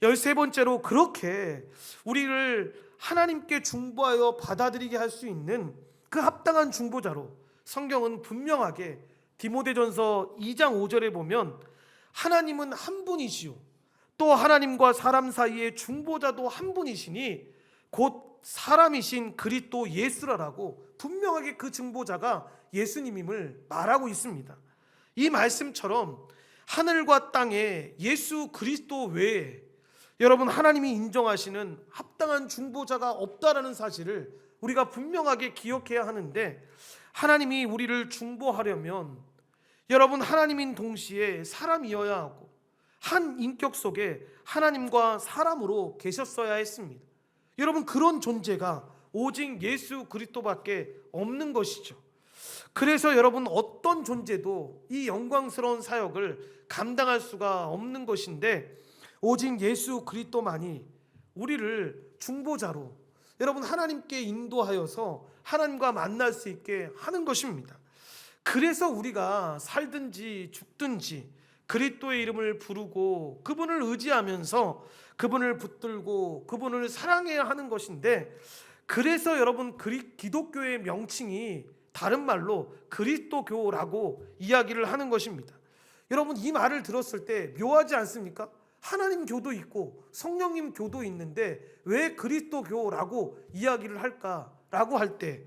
13번째로 그렇게 우리를 하나님께 중보하여 받아들이게 할 수 있는 그 합당한 중보자로 성경은 분명하게 디모데전서 2장 5절에 보면 하나님은 한 분이시요 또 하나님과 사람 사이의 중보자도 한 분이시니 곧 사람이신 그리스도 예수라라고 분명하게 그 중보자가 예수님임을 말하고 있습니다. 이 말씀처럼 하늘과 땅에 예수 그리스도 외에 여러분 하나님이 인정하시는 합당한 중보자가 없다라는 사실을 우리가 분명하게 기억해야 하는데, 하나님이 우리를 중보하려면 여러분 하나님인 동시에 사람이어야 하고 한 인격 속에 하나님과 사람으로 계셨어야 했습니다. 여러분 그런 존재가 오직 예수 그리스도밖에 없는 것이죠. 그래서 여러분 어떤 존재도 이 영광스러운 사역을 감당할 수가 없는 것인데 오직 예수 그리스도만이 우리를 중보자로 여러분 하나님께 인도하여서 하나님과 만날 수 있게 하는 것입니다. 그래서 우리가 살든지 죽든지 그리스도의 이름을 부르고 그분을 의지하면서 그분을 붙들고 그분을 사랑해야 하는 것인데, 그래서 여러분 기독교의 명칭이 다른 말로 그리스도교라고 이야기를 하는 것입니다. 여러분 이 말을 들었을 때 묘하지 않습니까? 하나님 교도 있고 성령님 교도 있는데 왜 그리스도교라고 이야기를 할까라고 할 때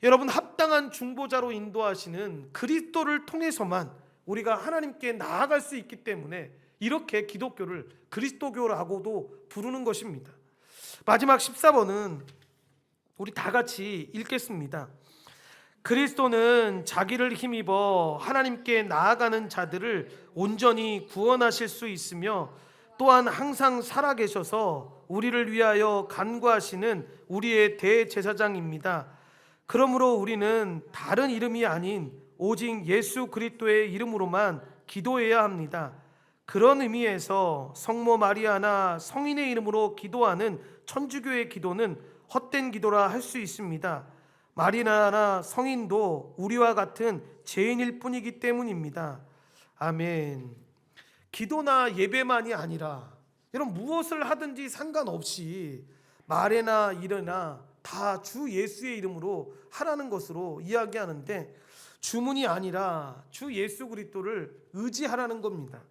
여러분 합당한 중보자로 인도하시는 그리스도를 통해서만 우리가 하나님께 나아갈 수 있기 때문에 이렇게 기독교를 그리스도교라고도 부르는 것입니다. 마지막 14번은 우리 다 같이 읽겠습니다. 그리스도는 자기를 힘입어 하나님께 나아가는 자들을 온전히 구원하실 수 있으며 또한 항상 살아계셔서 우리를 위하여 간구하시는 우리의 대제사장입니다. 그러므로 우리는 다른 이름이 아닌 오직 예수 그리스도의 이름으로만 기도해야 합니다. 그런 의미에서 성모 마리아나 성인의 이름으로 기도하는 천주교의 기도는 헛된 기도라 할 수 있습니다. 마리아나 성인도 우리와 같은 죄인일 뿐이기 때문입니다. 아멘. 기도나 예배만이 아니라 여러분 무엇을 하든지 상관없이 말이나 일이나 다 주 예수의 이름으로 하라는 것으로 이야기하는데, 주문이 아니라 주 예수 그리스도를 의지하라는 겁니다.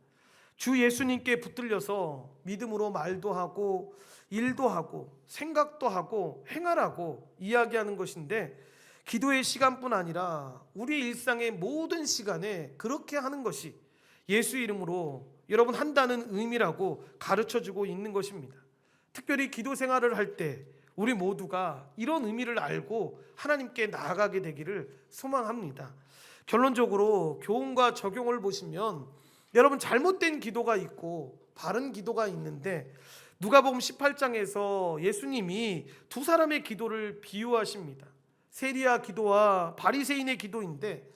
주 예수님께 붙들려서 믿음으로 말도 하고 일도 하고 생각도 하고 행하라고 이야기하는 것인데, 기도의 시간뿐 아니라 우리 일상의 모든 시간에 그렇게 하는 것이 예수 이름으로 여러분 한다는 의미라고 가르쳐주고 있는 것입니다. 특별히 기도 생활을 할 때 우리 모두가 이런 의미를 알고 하나님께 나아가게 되기를 소망합니다. 결론적으로 교훈과 적용을 보시면 여러분 잘못된 기도가 있고 바른 기도가 있는데, 누가복음 18장에서 예수님이 두 사람의 기도를 비유하십니다. 세리야 기도와 바리새인의 기도인데,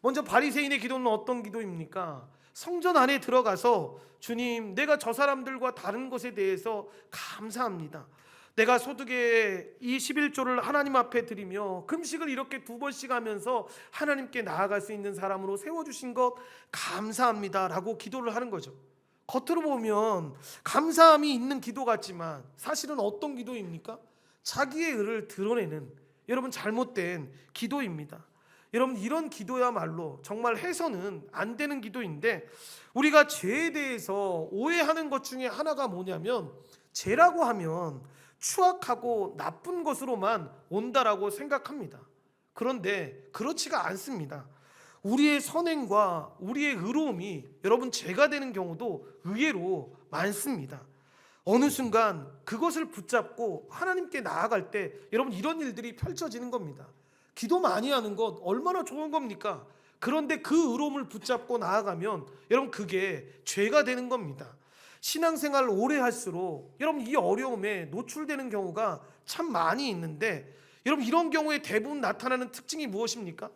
먼저 바리새인의 기도는 어떤 기도입니까? 성전 안에 들어가서 주님, 내가 저 사람들과 다른 것에 대해서 감사합니다. 내가 소득의 이 11조를 하나님 앞에 드리며 금식을 이렇게 2번씩 하면서 하나님께 나아갈 수 있는 사람으로 세워주신 것 감사합니다 라고 기도를 하는 거죠. 겉으로 보면 감사함이 있는 기도 같지만 사실은 어떤 기도입니까? 자기의 의를 드러내는, 여러분, 잘못된 기도입니다. 여러분, 이런 기도야말로 정말 해서는 안 되는 기도인데, 우리가 죄에 대해서 오해하는 것 중에 하나가 뭐냐면, 죄라고 하면 추악하고 나쁜 것으로만 온다라고 생각합니다. 그런데 그렇지가 않습니다. 우리의 선행과 우리의 의로움이 여러분 죄가 되는 경우도 의외로 많습니다. 어느 순간 그것을 붙잡고 하나님께 나아갈 때 여러분 이런 일들이 펼쳐지는 겁니다. 기도 많이 하는 것 얼마나 좋은 겁니까? 그런데 그 의로움을 붙잡고 나아가면 여러분 그게 죄가 되는 겁니다. 신앙생활을 오래 할수록 여러분 이 어려움에 노출되는 경우가 참 많이 있는데, 여러분 이런 경우에 대부분 나타나는 특징이 무엇입니까?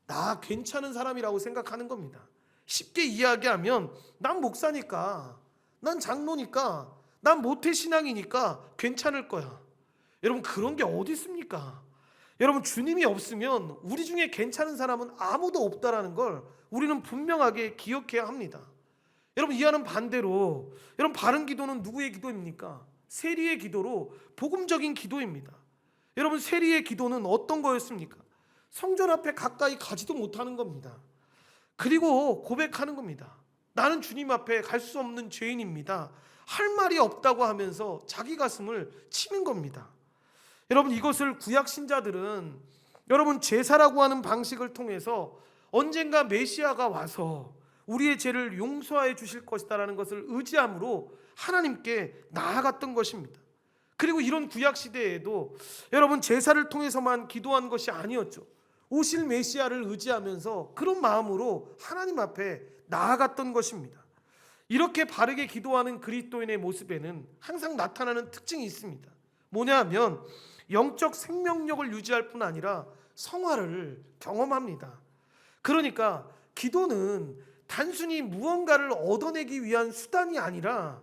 나 괜찮은 사람이라고 생각하는 겁니다. 쉽게 이야기하면 난 목사니까, 난 장로니까, 난 모태신앙이니까 괜찮을 거야. 여러분 그런 게 어디 있습니까? 여러분 주님이 없으면 우리 중에 괜찮은 사람은 아무도 없다라는 걸 우리는 분명하게 기억해야 합니다. 여러분 이와는 반대로 여러분 바른 기도는 누구의 기도입니까? 세리의 기도로 복음적인 기도입니다. 여러분 세리의 기도는 어떤 거였습니까? 성전 앞에 가까이 가지도 못하는 겁니다. 그리고 고백하는 겁니다. 나는 주님 앞에 갈 수 없는 죄인입니다. 할 말이 없다고 하면서 자기 가슴을 치는 겁니다. 여러분 이것을 구약 신자들은 여러분 제사라고 하는 방식을 통해서 언젠가 메시아가 와서 우리의 죄를 용서해 주실 것이다라는 것을 의지함으로 하나님께 나아갔던 것입니다. 그리고 이런 구약 시대에도 여러분 제사를 통해서만 기도한 것이 아니었죠. 오실 메시아를 의지하면서 그런 마음으로 하나님 앞에 나아갔던 것입니다. 이렇게 바르게 기도하는 그리스도인의 모습에는 항상 나타나는 특징이 있습니다. 뭐냐 하면 영적 생명력을 유지할 뿐 아니라 성화를 경험합니다. 그러니까 기도는 단순히 무언가를 얻어내기 위한 수단이 아니라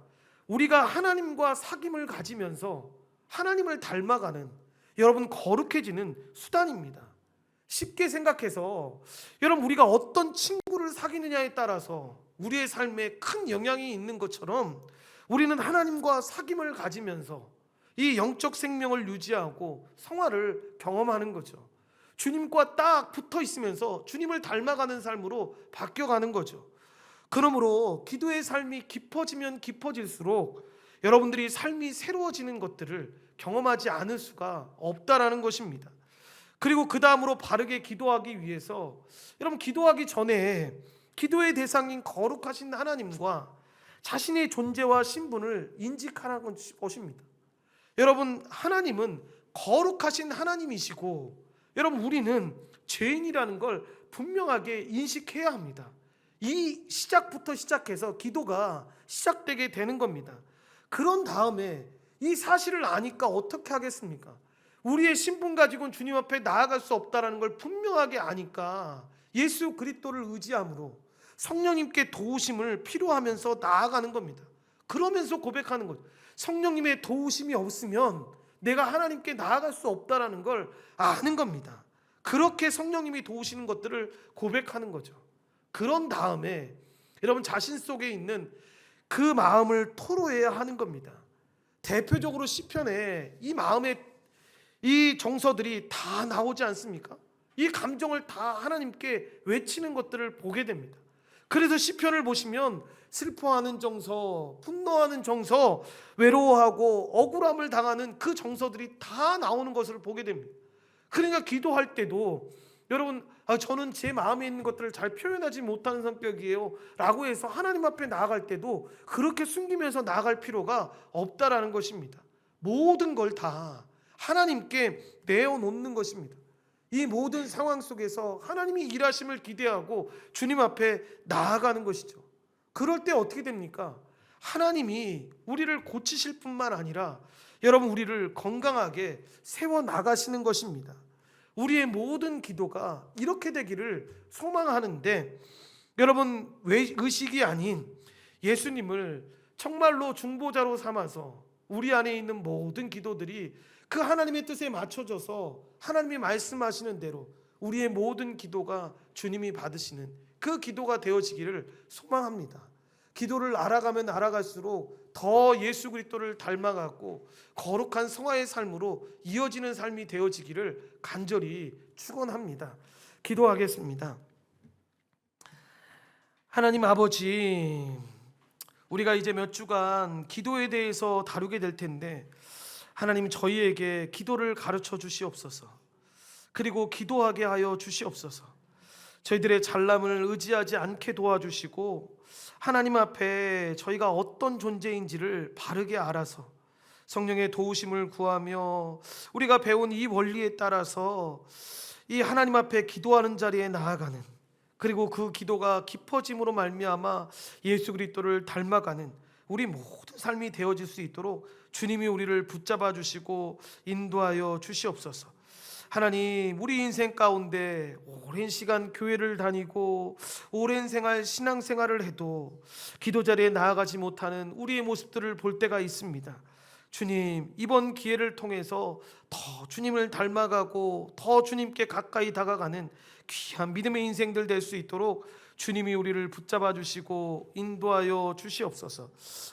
우리가 하나님과 사귐을 가지면서 하나님을 닮아가는, 여러분 거룩해지는 수단입니다. 쉽게 생각해서 여러분 우리가 어떤 친구를 사귀느냐에 따라서 우리의 삶에 큰 영향이 있는 것처럼 우리는 하나님과 사귐을 가지면서 이 영적 생명을 유지하고 성화를 경험하는 거죠. 주님과 딱 붙어 있으면서 주님을 닮아가는 삶으로 바뀌어가는 거죠. 그러므로 기도의 삶이 깊어지면 깊어질수록 여러분들이 삶이 새로워지는 것들을 경험하지 않을 수가 없다라는 것입니다. 그리고 그 다음으로 바르게 기도하기 위해서 여러분 기도하기 전에 기도의 대상인 거룩하신 하나님과 자신의 존재와 신분을 인식하라는 것입니다. 여러분 하나님은 거룩하신 하나님이시고 여러분 우리는 죄인이라는 걸 분명하게 인식해야 합니다. 이 시작부터 시작해서 기도가 시작되게 되는 겁니다. 그런 다음에 이 사실을 아니까 어떻게 하겠습니까? 우리의 신분 가지고는 주님 앞에 나아갈 수 없다는 걸 분명하게 아니까 예수 그리스도를 의지함으로 성령님께 도우심을 필요하면서 나아가는 겁니다. 그러면서 고백하는 거죠. 성령님의 도우심이 없으면 내가 하나님께 나아갈 수 없다는 걸 아는 겁니다. 그렇게 성령님이 도우시는 것들을 고백하는 거죠. 그런 다음에 여러분 자신 속에 있는 그 마음을 토로해야 하는 겁니다. 대표적으로 시편에 이 마음의 이 정서들이 다 나오지 않습니까? 이 감정을 다 하나님께 외치는 것들을 보게 됩니다. 그래서 시편을 보시면 슬퍼하는 정서, 분노하는 정서, 외로워하고 억울함을 당하는 그 정서들이 다 나오는 것을 보게 됩니다. 그러니까 기도할 때도 여러분 저는 제 마음에 있는 것들을 잘 표현하지 못하는 성격이에요 라고 해서 하나님 앞에 나아갈 때도 그렇게 숨기면서 나아갈 필요가 없다라는 것입니다. 모든 걸 다 하나님께 내어놓는 것입니다. 이 모든 상황 속에서 하나님이 일하심을 기대하고 주님 앞에 나아가는 것이죠. 그럴 때 어떻게 됩니까? 하나님이 우리를 고치실 뿐만 아니라 여러분 우리를 건강하게 세워나가시는 것입니다. 우리의 모든 기도가 이렇게 되기를 소망하는데, 여러분, 의식이 아닌 예수님을 정말로 중보자로 삼아서 우리 안에 있는 모든 기도들이 그 하나님의 뜻에 맞춰져서 하나님이 말씀하시는 대로 우리의 모든 기도가 주님이 받으시는 그 기도가 되어지기를 소망합니다. 기도를 알아가면 알아갈수록 더 예수 그리스도를 닮아가고 거룩한 성화의 삶으로 이어지는 삶이 되어지기를 간절히 축원합니다. 기도하겠습니다. 하나님 아버지, 우리가 이제 몇 주간 기도에 대해서 다루게 될 텐데, 하나님 저희에게 기도를 가르쳐 주시옵소서. 그리고 기도하게 하여 주시옵소서. 저희들의 잘남을 의지하지 않게 도와주시고, 하나님 앞에 저희가 어떤 존재인지를 바르게 알아서 성령의 도우심을 구하며 우리가 배운 이 원리에 따라서 이 하나님 앞에 기도하는 자리에 나아가는, 그리고 그 기도가 깊어짐으로 말미암아 예수 그리스도를 닮아가는 우리 모든 삶이 되어질 수 있도록 주님이 우리를 붙잡아 주시고 인도하여 주시옵소서. 하나님, 우리 인생 가운데 오랜 시간 교회를 다니고 오랜 생활 신앙생활을 해도 기도 자리에 나아가지 못하는 우리의 모습들을 볼 때가 있습니다. 주님, 이번 기회를 통해서 더 주님을 닮아가고 더 주님께 가까이 다가가는 귀한 믿음의 인생들 될 수 있도록 주님이 우리를 붙잡아 주시고 인도하여 주시옵소서.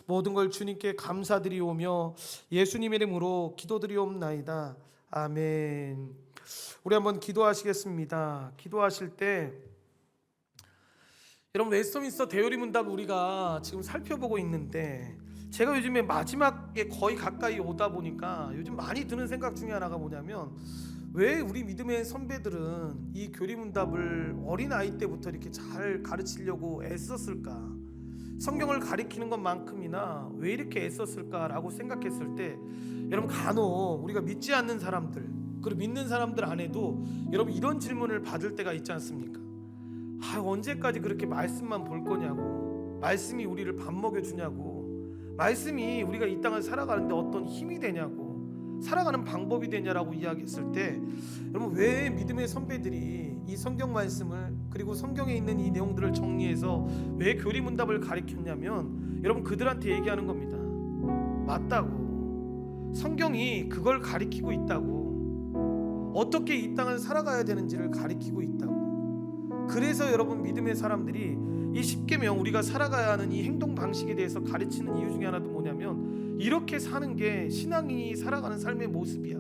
모든 걸 주님께 감사드리오며 예수님의 이름으로 기도드리옵나이다. 아멘. 우리 한번 기도하시겠습니다. 기도하실 때 여러분, 웨스트민스터 대요리 문답 우리가 지금 살펴보고 있는데, 제가 요즘에 마지막에 거의 가까이 오다 보니까 요즘 많이 드는 생각 중에 하나가 뭐냐면, 왜 우리 믿음의 선배들은 이 교리문답을 어린아이 때부터 이렇게 잘 가르치려고 애썼을까? 성경을 가리키는 것만큼이나 왜 이렇게 애썼을까라고 생각했을 때, 여러분, 간혹 우리가 믿지 않는 사람들, 그리고 믿는 사람들 안에도 여러분 이런 질문을 받을 때가 있지 않습니까? 언제까지 그렇게 말씀만 볼 거냐고, 말씀이 우리를 밥 먹여주냐고, 말씀이 우리가 이 땅을 살아가는데 어떤 힘이 되냐고, 살아가는 방법이 되냐라고 이야기했을 때, 여러분, 왜 믿음의 선배들이 이 성경 말씀을, 그리고 성경에 있는 이 내용들을 정리해서 왜 교리문답을 가르쳤냐면, 여러분, 그들한테 얘기하는 겁니다. 맞다고, 성경이 그걸 가리키고 있다고, 어떻게 이 땅을 살아가야 되는지를 가리키고 있다고. 그래서 여러분, 믿음의 사람들이 이 십계명, 우리가 살아가야 하는 이 행동 방식에 대해서 가르치는 이유 중에 하나도 뭐냐면, 이렇게 사는 게 신앙인이 살아가는 삶의 모습이야.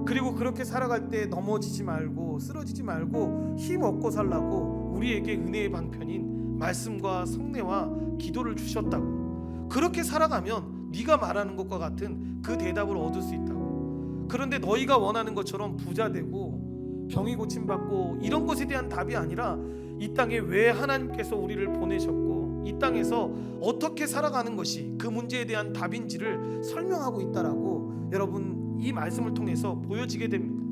그리고 그렇게 살아갈 때 넘어지지 말고 쓰러지지 말고 힘 얻고 살라고 우리에게 은혜의 방편인 말씀과 성례와 기도를 주셨다고. 그렇게 살아가면 네가 말하는 것과 같은 그 대답을 얻을 수 있다고. 그런데 너희가 원하는 것처럼 부자 되고 병이 고침받고 이런 것에 대한 답이 아니라, 이 땅에 왜 하나님께서 우리를 보내셨고 이 땅에서 어떻게 살아가는 것이 그 문제에 대한 답인지를 설명하고 있다라고 여러분, 이 말씀을 통해서 보여지게 됩니다.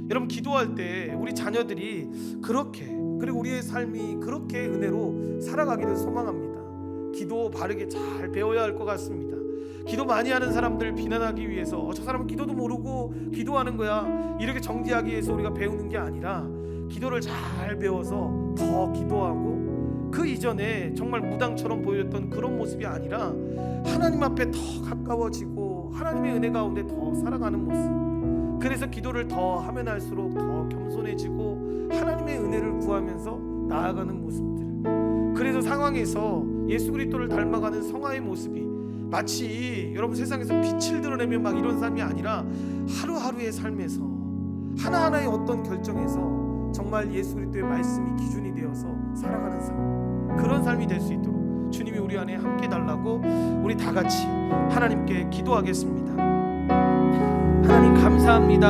여러분, 기도할 때 우리 자녀들이 그렇게, 그리고 우리의 삶이 그렇게 은혜로 살아가기를 소망합니다. 기도 바르게 잘 배워야 할 것 같습니다. 기도 많이 하는 사람들 비난하기 위해서 저 사람은 기도도 모르고 기도하는 거야, 이렇게 정지하기 위해서 우리가 배우는 게 아니라, 기도를 잘 배워서 더 기도하고 그 이전에 정말 무당처럼 보였던 그런 모습이 아니라 하나님 앞에 더 가까워지고 하나님의 은혜 가운데 더 살아가는 모습. 그래서 기도를 더 하면 할수록 더 겸손해지고 하나님의 은혜를 구하면서 나아가는 모습들. 그래서 상황에서 예수 그리스도를 닮아가는 성화의 모습이 마치 여러분 세상에서 빛을 드러내며 막 이런 삶이 아니라, 하루하루의 삶에서 하나하나의 어떤 결정에서 정말 예수 그리스도의 말씀이 기준이 되어서 살아가는 삶, 그런 삶이 될 수 있도록 주님이 우리 안에 함께 달라고 우리 다 같이 하나님께 기도하겠습니다. 하나님 감사합니다.